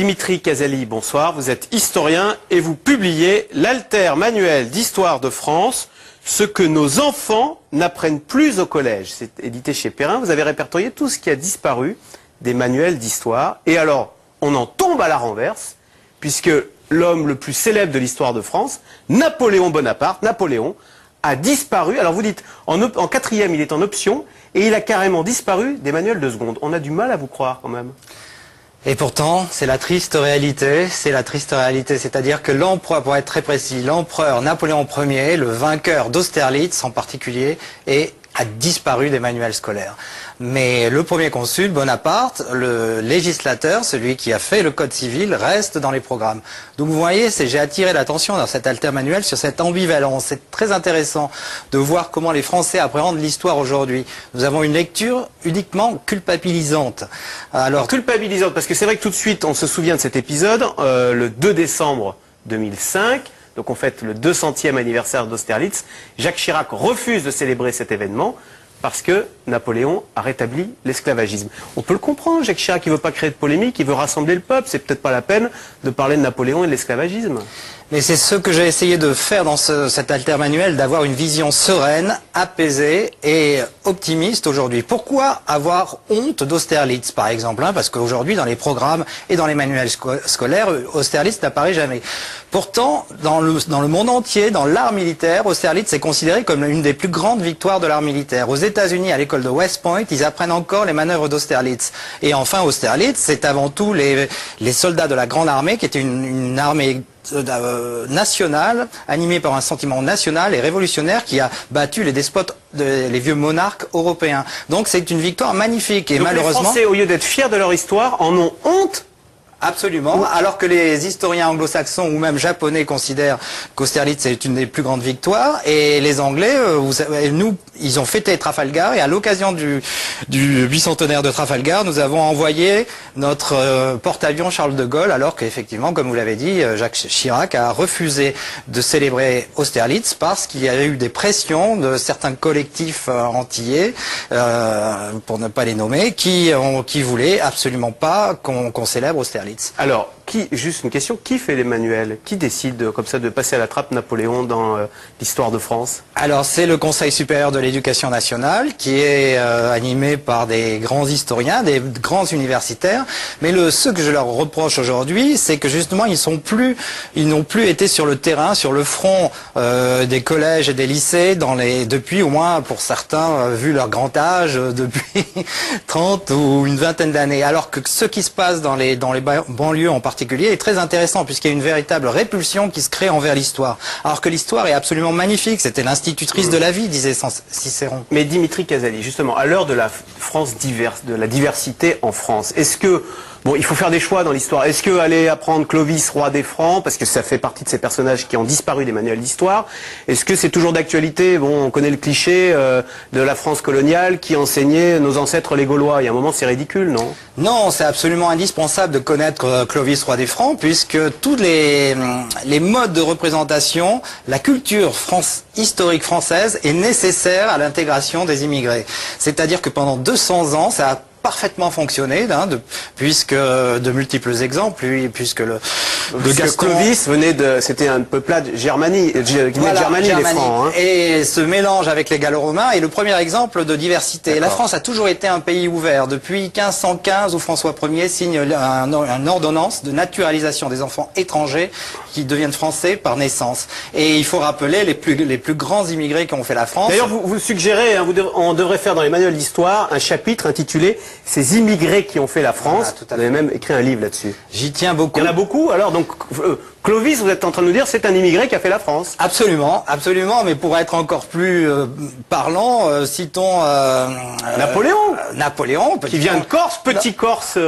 Dimitri Casali, bonsoir. Vous êtes historien et vous publiez l'Alter manuel d'histoire de France, ce que nos enfants n'apprennent plus au collège. C'est édité chez Perrin. Vous avez répertorié tout ce qui a disparu des manuels d'histoire. Et alors, on en tombe à la renverse, puisque l'homme le plus célèbre de l'histoire de France, Napoléon Bonaparte, a disparu. Alors vous dites, en quatrième, il est en option, et il a carrément disparu des manuels de seconde. On a du mal à vous croire quand même. Et pourtant, c'est la triste réalité, c'est-à-dire que l'empereur, pour être très précis, l'empereur Napoléon Ier, le vainqueur d'Austerlitz en particulier, a disparu des manuels scolaires. Mais le premier consul, Bonaparte, le législateur, celui qui a fait le code civil, reste dans les programmes. Donc vous voyez, j'ai attiré l'attention dans cet alter manuel sur cette ambivalence. C'est très intéressant de voir comment les Français appréhendent l'histoire aujourd'hui. Nous avons une lecture uniquement culpabilisante. Alors, culpabilisante, parce que c'est vrai que tout de suite, on se souvient de cet épisode, le 2 décembre 2005, donc on fête le 200e anniversaire d'Austerlitz. Jacques Chirac refuse de célébrer cet événement parce que Napoléon a rétabli l'esclavagisme. On peut le comprendre, Jacques Chirac, il ne veut pas créer de polémique, il veut rassembler le peuple. C'est peut-être pas la peine de parler de Napoléon et de l'esclavagisme. Mais c'est ce que j'ai essayé de faire dans cet alter manuel, d'avoir une vision sereine, apaisée et optimiste aujourd'hui. Pourquoi avoir honte d'Austerlitz, par exemple, parce qu'aujourd'hui, dans les programmes et dans les manuels scolaires, Austerlitz n'apparaît jamais. Pourtant, dans le monde entier, dans l'art militaire, Austerlitz est considéré comme une des plus grandes victoires de l'art militaire. Aux États-Unis, à l'école de West Point, ils apprennent encore les manœuvres d'Austerlitz. Et enfin, Austerlitz, c'est avant tout les soldats de la Grande Armée, qui était une armée nationale, animée par un sentiment national et révolutionnaire qui a battu les despotes, les vieux monarques européens. Donc c'est une victoire magnifique. Et donc malheureusement, les Français, au lieu d'être fiers de leur histoire, en ont honte. Absolument, alors que les historiens anglo-saxons ou même japonais considèrent qu'Austerlitz est une des plus grandes victoires, et les Anglais, ils ont fêté Trafalgar, et à l'occasion du bicentenaire de Trafalgar, nous avons envoyé notre porte-avions Charles de Gaulle, alors qu'effectivement, comme vous l'avez dit, Jacques Chirac a refusé de célébrer Austerlitz parce qu'il y a eu des pressions de certains collectifs antillais, pour ne pas les nommer, qui voulaient absolument pas qu'on célèbre Austerlitz. Alors, juste une question, qui fait les manuels? Qui décide comme ça de passer à la trappe Napoléon dans l'histoire de France? Alors, c'est le Conseil supérieur de l'éducation nationale qui est animé par des grands historiens, des grands universitaires. Mais ce que je leur reproche aujourd'hui, c'est que justement, ils n'ont plus été sur le terrain, sur le front des collèges et des lycées depuis au moins, pour certains, vu leur grand âge, depuis 30 ou une vingtaine d'années. Alors que ce qui se passe dans les banlieues en particulier est très intéressant, puisqu'il y a une véritable répulsion qui se crée envers l'histoire. Alors que l'histoire est absolument magnifique, c'était l'institutrice de la vie, disait Cicéron. Mais Dimitri Casali, justement, à l'heure de la France diverse, de la diversité en France, est-ce que, bon, il faut faire des choix dans l'histoire, est-ce que aller apprendre Clovis, roi des Francs, parce que ça fait partie de ces personnages qui ont disparu des manuels d'histoire, est-ce que c'est toujours d'actualité? Bon, on connaît le cliché de la France coloniale qui enseignait nos ancêtres les Gaulois. Il y a un moment, c'est ridicule, non? Non, c'est absolument indispensable de connaître Clovis, roi des Francs, puisque tous les modes de représentation, la culture historique française est nécessaire à l'intégration des immigrés. C'est-à-dire que pendant 200 ans, ça a parfaitement fonctionné, puisque de multiples exemples, puisque Clovis c'était un peuplade Germanie, les Francs. Hein. Et ce mélange avec les Gallo-Romains est le premier exemple de diversité. La France a toujours été un pays ouvert. Depuis 1515, où François Ier signe une ordonnance de naturalisation des enfants étrangers qui deviennent français par naissance. Et il faut rappeler les plus grands immigrés qui ont fait la France. D'ailleurs, vous suggérez, on devrait faire dans les manuels d'histoire un chapitre intitulé « Ces immigrés qui ont fait la France ». Vous avez même écrit un livre là-dessus. J'y tiens beaucoup. Il y en a beaucoup, alors donc Clovis, vous êtes en train de nous dire, c'est un immigré qui a fait la France. Absolument, absolument, mais pour être encore plus parlant, citons Napoléon, qui vient de Corse, petit Corse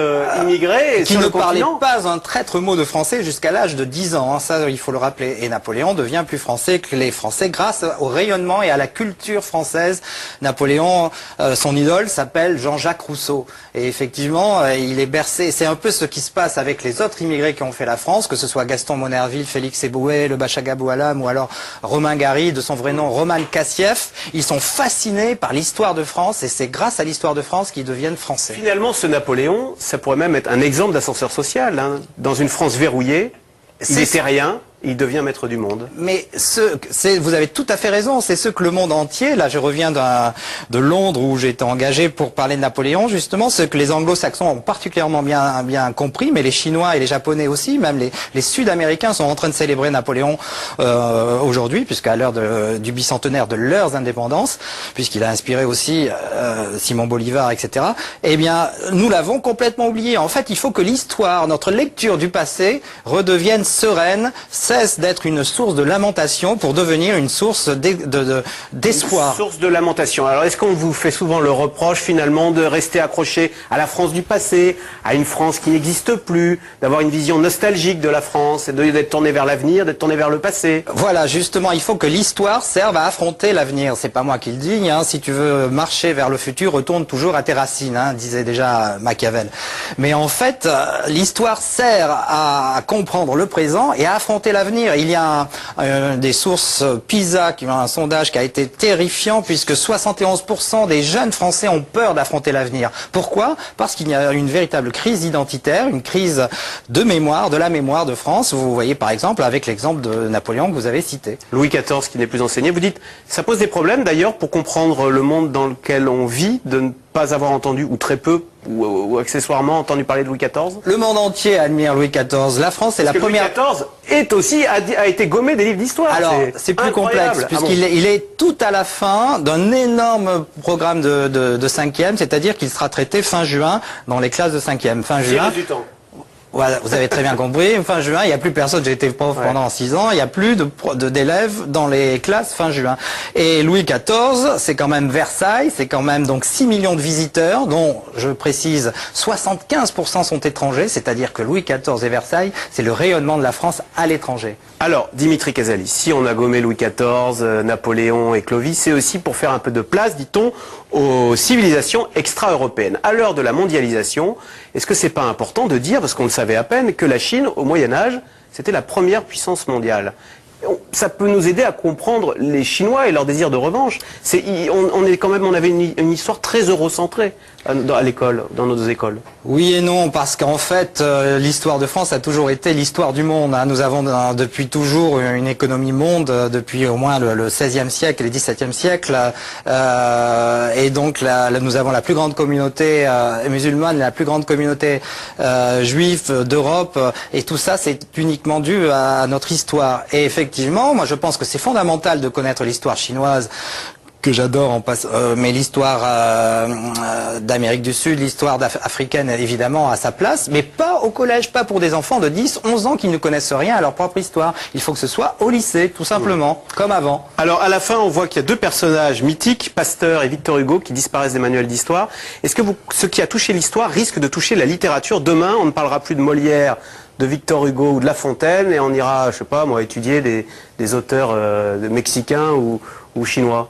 immigré, et qui ne parlait pas un traître mot de français jusqu'à l'âge de 10 ans, ça il faut le rappeler. Et Napoléon devient plus français que les Français grâce au rayonnement et à la culture française. Napoléon, son idole s'appelle Jean-Jacques Rousseau, et effectivement il est bercé, c'est un peu ce qui se passe avec les autres immigrés qui ont fait la France, que ce soit Gaston Monerville, Félix Éboué, le Bachaga Boualam ou alors Romain Gary, de son vrai nom Roman Cassief. Ils sont fascinés par l'histoire de France et c'est grâce à l'histoire de France qu'ils deviennent français. Finalement, ce Napoléon, ça pourrait même être un exemple d'ascenseur social. Hein. Dans une France verrouillée, il n'était rien. Il devient maître du monde. Mais vous avez tout à fait raison, c'est ce que le monde entier, là je reviens de Londres où j'ai été engagé pour parler de Napoléon, justement, ce que les anglo-saxons ont particulièrement bien compris, mais les Chinois et les Japonais aussi, même les Sud-Américains sont en train de célébrer Napoléon aujourd'hui, puisqu'à l'heure du bicentenaire de leurs indépendances, puisqu'il a inspiré aussi Simon Bolivar, etc. Eh bien, nous l'avons complètement oublié. En fait, il faut que l'histoire, notre lecture du passé, redevienne sereine, cesse d'être une source de lamentation pour devenir une source d'espoir. Une source de lamentation. Alors est-ce qu'on vous fait souvent le reproche finalement de rester accroché à la France du passé, à une France qui n'existe plus, d'avoir une vision nostalgique de la France, et d'être tourné vers l'avenir, d'être tourné vers le passé? Voilà, justement, il faut que l'histoire serve à affronter l'avenir. C'est pas moi qui le dis, hein. Si tu veux marcher vers le futur, retourne toujours à tes racines, hein, disait déjà Machiavel. Mais en fait, l'histoire sert à comprendre le présent et à affronter l'avenir. Il y a des sources PISA, un sondage qui a été terrifiant puisque 71% des jeunes Français ont peur d'affronter l'avenir. Pourquoi? Parce qu'il y a une véritable crise identitaire, une crise de mémoire, de la mémoire de France. Vous voyez par exemple avec l'exemple de Napoléon que vous avez cité. Louis XIV qui n'est plus enseigné. Vous dites, ça pose des problèmes d'ailleurs pour comprendre le monde dans lequel on vit, de ne pas avoir entendu, ou très peu, ou accessoirement entendu parler de Louis XIV? Le monde entier admire Louis XIV. La France est la première... Louis XIV est aussi, a été gommé des livres d'histoire. Alors, c'est plus complexe, puisqu'il il est tout à la fin d'un énorme programme de 5e, c'est-à-dire qu'il sera traité fin juin dans les classes de 5e. Fin juin. Du temps. Voilà, vous avez très bien compris. Fin juin, il n'y a plus personne. J'ai été prof pendant 6 ans. Il n'y a plus d'élèves dans les classes fin juin. Et Louis XIV, c'est quand même Versailles. C'est quand même donc 6 millions de visiteurs, dont, je précise, 75% sont étrangers. C'est-à-dire que Louis XIV et Versailles, c'est le rayonnement de la France à l'étranger. Alors, Dimitri Casali, si on a gommé Louis XIV, Napoléon et Clovis, c'est aussi pour faire un peu de place, dit-on, aux civilisations extra-européennes. À l'heure de la mondialisation, est-ce que c'est pas important de dire, parce qu'on le savait à peine, que la Chine, au Moyen-Âge, c'était la première puissance mondiale? Ça peut nous aider à comprendre les Chinois et leur désir de revanche. On avait une histoire très eurocentrée à l'école, dans nos écoles. Oui et non, parce qu'en fait, l'histoire de France a toujours été l'histoire du monde. Hein. Nous avons depuis toujours une économie monde, depuis au moins le XVIe siècle et le XVIIe siècle. Et donc nous avons la plus grande communauté musulmane, la plus grande communauté juive d'Europe. Et tout ça, c'est uniquement dû à notre histoire. Et effectivement, moi je pense que c'est fondamental de connaître l'histoire chinoise, que j'adore en passe, mais l'histoire d'Amérique du Sud, l'histoire africaine évidemment a sa place, mais pas au collège, pas pour des enfants de 10, 11 ans qui ne connaissent rien à leur propre histoire. Il faut que ce soit au lycée, tout simplement, comme avant. Alors à la fin, on voit qu'il y a deux personnages mythiques, Pasteur et Victor Hugo, qui disparaissent des manuels d'histoire. Est-ce que ce qui a touché l'histoire risque de toucher la littérature? Demain, on ne parlera plus de Molière, de Victor Hugo ou de La Fontaine, et on ira, je sais pas moi, étudier des auteurs mexicains ou chinois.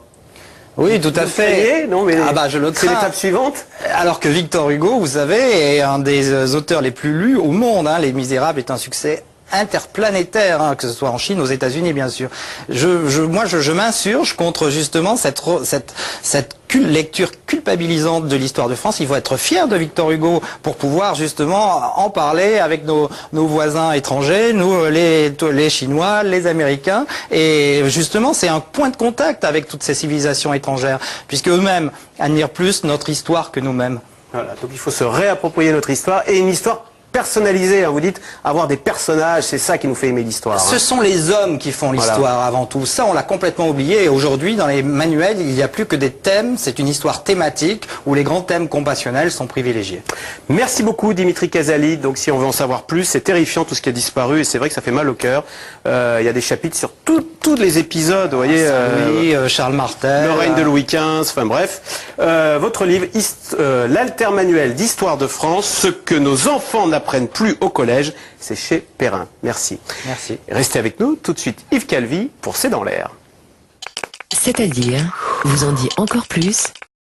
Oui, tout à fait. Non, mais je le c'est crains. l'étape suivante. Alors que Victor Hugo, vous savez, est un des auteurs les plus lus au monde. Hein. Les Misérables est un succès interplanétaire, hein, que ce soit en Chine, aux États-Unis, bien sûr. Moi, je m'insurge contre justement cette lecture culpabilisante de l'histoire de France. Il faut être fier de Victor Hugo pour pouvoir justement en parler avec nos voisins étrangers, nous, les Chinois, les Américains. Et justement, c'est un point de contact avec toutes ces civilisations étrangères, puisque eux-mêmes admirent plus notre histoire que nous-mêmes. Voilà, donc il faut se réapproprier notre histoire, et une histoire personnalisé, hein, vous dites, avoir des personnages, c'est ça qui nous fait aimer l'histoire. Ce sont les hommes qui font l'histoire avant tout. Ça, on l'a complètement oublié. Et aujourd'hui, dans les manuels, il n'y a plus que des thèmes. C'est une histoire thématique où les grands thèmes compassionnels sont privilégiés. Merci beaucoup, Dimitri Casali. Donc, si on veut en savoir plus, c'est terrifiant tout ce qui a disparu, et c'est vrai que ça fait mal au cœur. Il y a des chapitres sur tous les épisodes, vous voyez. Charles Martel. Le règne de Louis XV, enfin bref. Votre livre, l'altermanuel d'histoire de France, ce que nos enfants n'apprennent plus au collège, c'est chez Perrin. Merci. Merci. Restez avec nous, tout de suite Yves Calvi pour C'est dans l'air. C'est-à-dire, vous en dit encore plus